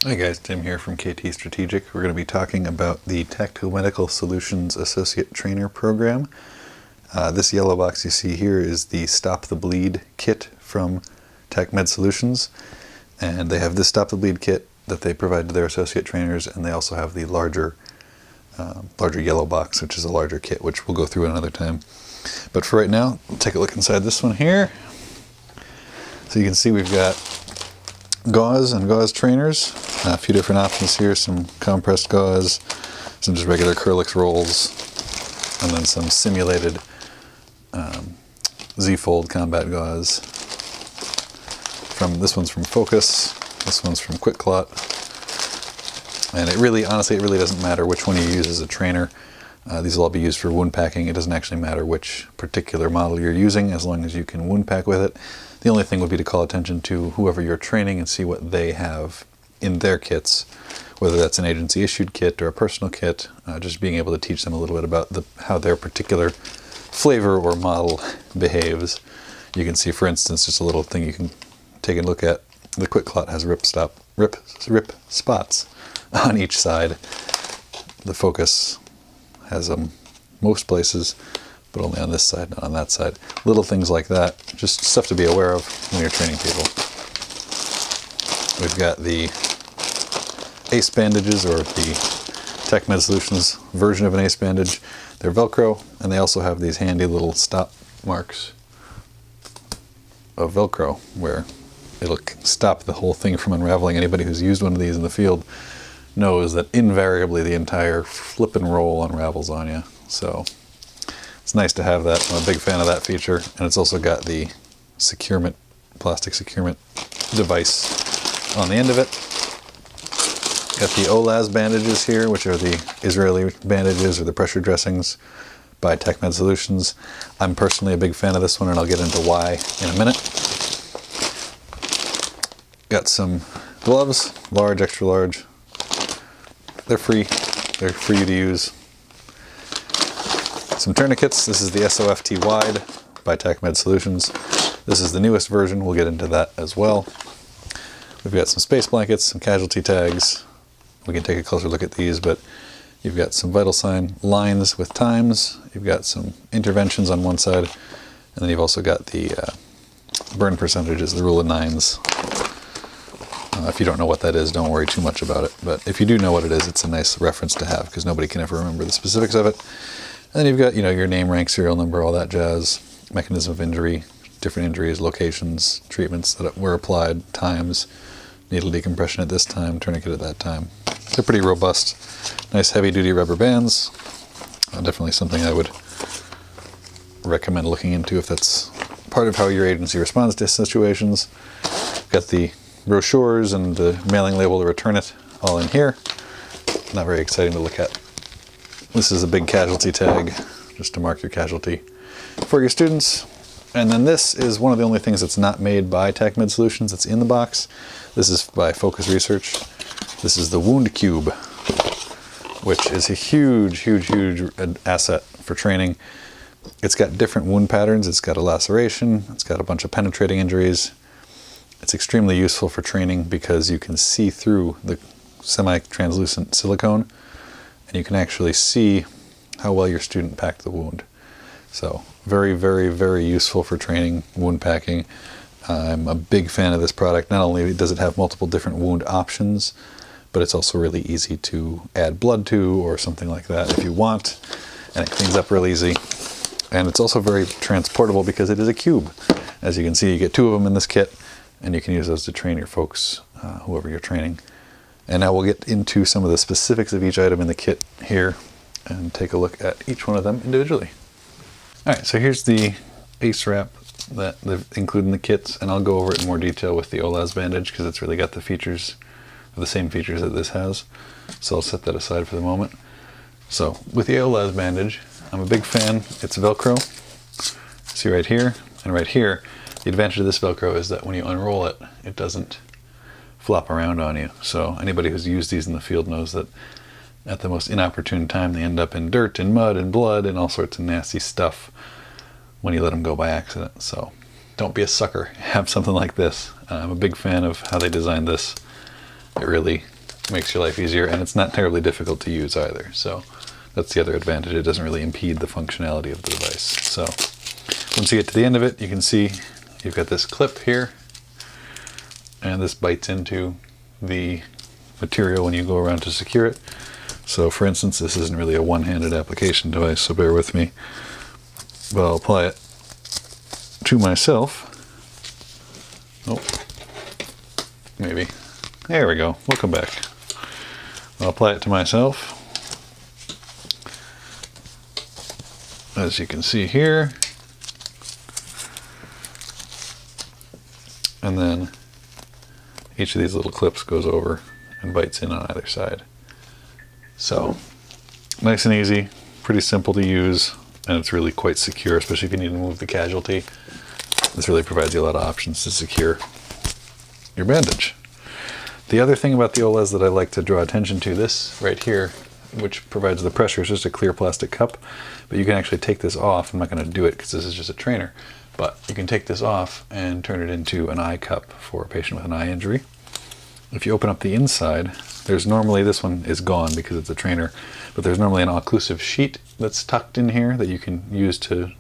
Hi guys, Tim here from KT Strategic. We're going to be talking about the Tac Med Solutions Associate Trainer Program. This yellow box you see here is the Stop the Bleed kit from Tac Med Solutions. And they have this Stop the Bleed kit that they provide to their associate trainers, and they also have the larger yellow box, which is a larger kit, which we'll go through another time. But for right now, we'll take a look inside this one here. So you can see we've got gauze and gauze trainers, a few different options here, some compressed gauze, some just regular Curlix rolls, and then some simulated Z-fold combat gauze. This one's from Focus, this one's from Quick Clot, and honestly, it really doesn't matter which one you use as a trainer. These will all be used for wound packing. It doesn't actually matter which particular model you're using as long as you can wound pack with it. The only thing would be to call attention to whoever you're training and see what they have in their kits, whether that's an agency issued kit or a personal kit, just being able to teach them a little bit about how their particular flavor or model behaves. You can see, for instance, just a little thing you can take a look at. The Quick Clot has rip spots on each side. The Focus has them most places, but only on this side, not on that side. Little things like that, just stuff to be aware of when you're training people. We've got the Als Bandages, or the Tac Med Solutions version of an Als Bandage. They're Velcro, and they also have these handy little stop marks of Velcro, where it'll stop the whole thing from unraveling. Anybody who's used one of these in the field knows that invariably the entire flip and roll unravels on you. So it's nice to have that. I'm a big fan of that feature, and it's also got the plastic securement device on the end of it. Got the Als Bandages here, which are the Israeli bandages or the pressure dressings by Tac Med Solutions. I'm personally a big fan of this one, and I'll get into why in a minute. Got some gloves, large, extra large. They're free to use. Some tourniquets. This is the SOFT Wide by Tac Med Solutions. This is the newest version. We'll get into that as well. We've got some space blankets, some casualty tags. We can take a closer look at these, but you've got some vital sign lines with times. You've got some interventions on one side, and then you've also got the burn percentages, the rule of nines. If you don't know what that is, don't worry too much about it. But if you do know what it is, it's a nice reference to have, because nobody can ever remember the specifics of it. And then you've got, your name, rank, serial number, all that jazz, mechanism of injury, different injuries, locations, treatments that were applied, times, needle decompression at this time, tourniquet at that time. They're pretty robust, nice heavy-duty rubber bands. Definitely something I would recommend looking into if that's part of how your agency responds to situations. Got the brochures and the mailing label to return it all in here. Not very exciting to look at. This is a big casualty tag, just to mark your casualty for your students. And then this is one of the only things that's not made by Tac Med Solutions that's in the box. This is by Focus Research. This is the Wound Cube, which is a huge, huge, huge asset for training. It's got different wound patterns. It's got a laceration. It's got a bunch of penetrating injuries. It's extremely useful for training because you can see through the semi-translucent silicone, and you can actually see how well your student packed the wound. So very, very, very useful for training, wound packing. I'm a big fan of this product. Not only does it have multiple different wound options, but it's also really easy to add blood to or something like that if you want, and it cleans up real easy. And it's also very transportable because it is a cube. As you can see, you get 2 of them in this kit, and you can use those to train your folks, whoever you're training. And now we'll get into some of the specifics of each item in the kit here and take a look at each one of them individually. All right, so here's the ACE wrap that they've included in the kits, and I'll go over it in more detail with the Als Bandage because it's really got the same features that this has. So I'll set that aside for the moment. So with the Als Bandage, I'm a big fan. It's Velcro. See right here and right here. The advantage of this Velcro is that when you unroll it, it doesn't flop around on you. So anybody who's used these in the field knows that at the most inopportune time, they end up in dirt and mud and blood and all sorts of nasty stuff when you let them go by accident. So don't be a sucker. Have something like this. I'm a big fan of how they designed this. It really makes your life easier, and it's not terribly difficult to use either. So that's the other advantage. It doesn't really impede the functionality of the device. So once you get to the end of it, you can see you've got this clip here, and this bites into the material when you go around to secure it. So for instance, this isn't really a one-handed application device, so bear with me. But I'll apply it to myself. Oh, maybe. There we go. Welcome back. I'll apply it to myself. As you can see here. And then each of these little clips goes over and bites in on either side. So nice and easy, pretty simple to use, and it's really quite secure, especially if you need to move the casualty. This really provides you a lot of options to secure your bandage. The other thing about the OLEZ that I like to draw attention to, this right here, which provides the pressure, is just a clear plastic cup, but you can actually take this off. I'm not going to do it because this is just a trainer, but you can take this off and turn it into an eye cup for a patient with an eye injury. If you open up the inside, there's normally, this one is gone because it's a trainer, but there's normally an occlusive sheet that's tucked in here that you can use to,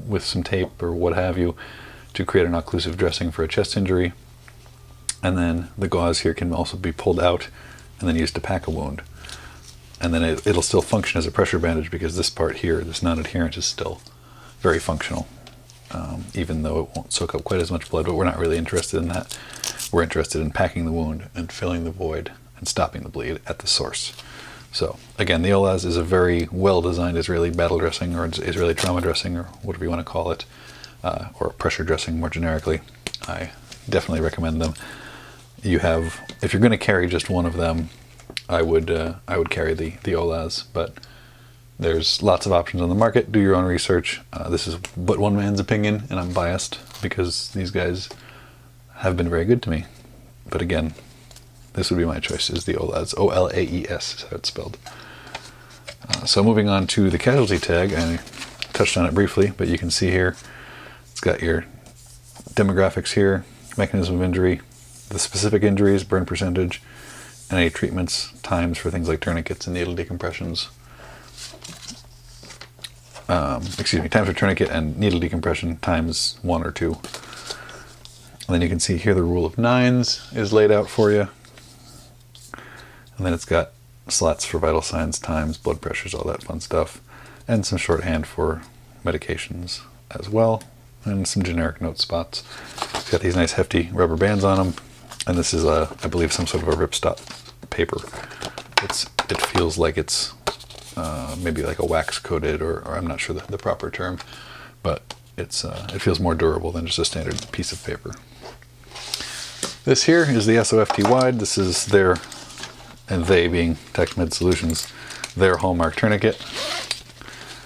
with some tape or what have you, to create an occlusive dressing for a chest injury. And then the gauze here can also be pulled out and then used to pack a wound. And then it'll still function as a pressure bandage because this part here, this non-adherent, is still very functional, even though it won't soak up quite as much blood, but we're not really interested in that. We're interested in packing the wound and filling the void and stopping the bleed at the source. So again, the OLEZ is a very well-designed Israeli battle dressing, or Israeli trauma dressing, or whatever you want to call it, or pressure dressing more generically. I definitely recommend them. You have, if you're going to carry just one of them, I would carry the OLEZ, but there's lots of options on the market. Do your own research. This is but one man's opinion, and I'm biased because these guys have been very good to me. But again, this would be my choice, is the OLEZ. O-L-A-E-S is how it's spelled. So moving on to the Casualty Tag, I touched on it briefly, but you can see here, it's got your demographics here, mechanism of injury, the specific injuries, burn percentage, and any treatments, times for things like tourniquets and needle decompressions. Times for tourniquet and needle decompression times 1 or 2. And then you can see here the rule of 9s is laid out for you. And then it's got slots for vital signs, times, blood pressures, all that fun stuff. And some shorthand for medications as well. And some generic note spots. It's got these nice hefty rubber bands on them. And this is, I believe, some sort of a ripstop paper. It feels like it's maybe like a wax coated, or I'm not sure the proper term, but it feels more durable than just a standard piece of paper. This here is the SOFT wide. This is their, and they being Tac Med Solutions, their hallmark tourniquet.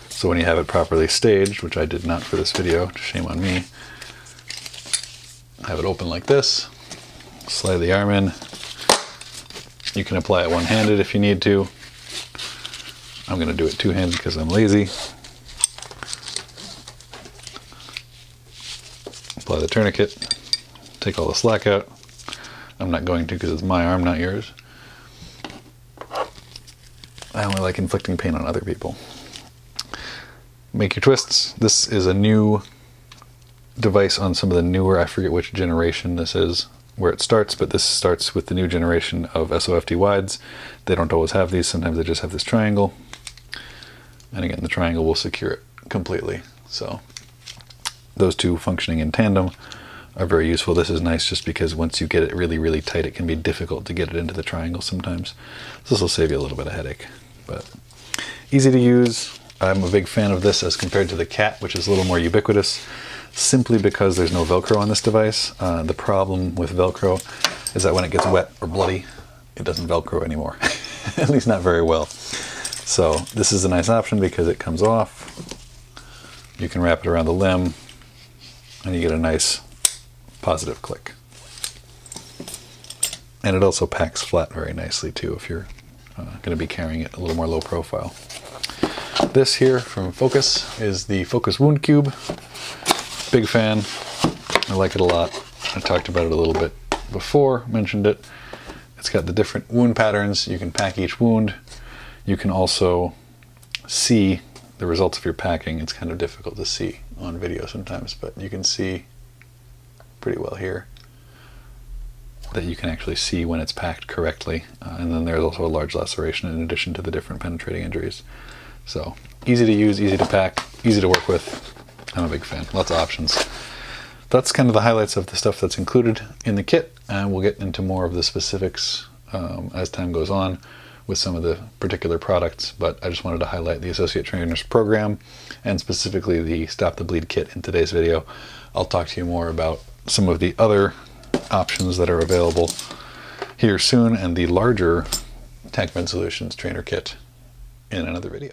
So when you have it properly staged, which I did not for this video, shame on me, have it open like this. Slide the arm in. You can apply it one-handed if you need to. I'm going to do it two-handed because I'm lazy. Apply the tourniquet. Take all the slack out. I'm not going to because it's my arm, not yours. I only like inflicting pain on other people. Make your twists. This is a new device on some of the newer, I forget which generation this is, where it starts, but this starts with the new generation of SOFT wides. They don't always have these, sometimes they just have this triangle. And again, the triangle will secure it completely. So those two functioning in tandem are very useful. This is nice just because once you get it really, really tight, it can be difficult to get it into the triangle sometimes. This will save you a little bit of headache, but easy to use. I'm a big fan of this as compared to the CAT, which is a little more ubiquitous, simply because there's no Velcro on this device. The problem with Velcro is that when it gets wet or bloody, it doesn't Velcro anymore, at least not very well. So this is a nice option because it comes off. You can wrap it around the limb and you get a nice positive click. And it also packs flat very nicely too if you're going to be carrying it a little more low profile. This here from Focus is the Focus Wound Cube. Big fan. I like it a lot. I talked about it a little bit before, mentioned it. It's got the different wound patterns. You can pack each wound. You can also see the results of your packing. It's kind of difficult to see on video sometimes, but you can see pretty well here that you can actually see when it's packed correctly. And then there's also a large laceration in addition to the different penetrating injuries. So easy to use, easy to pack, easy to work with. I'm a big fan. Lots of options. That's kind of the highlights of the stuff that's included in the kit, and we'll get into more of the specifics as time goes on with some of the particular products, but I just wanted to highlight the Associate Trainers program and specifically the Stop the Bleed kit in today's video. I'll talk to you more about some of the other options that are available here soon and the larger Tac Med Solutions trainer kit in another video.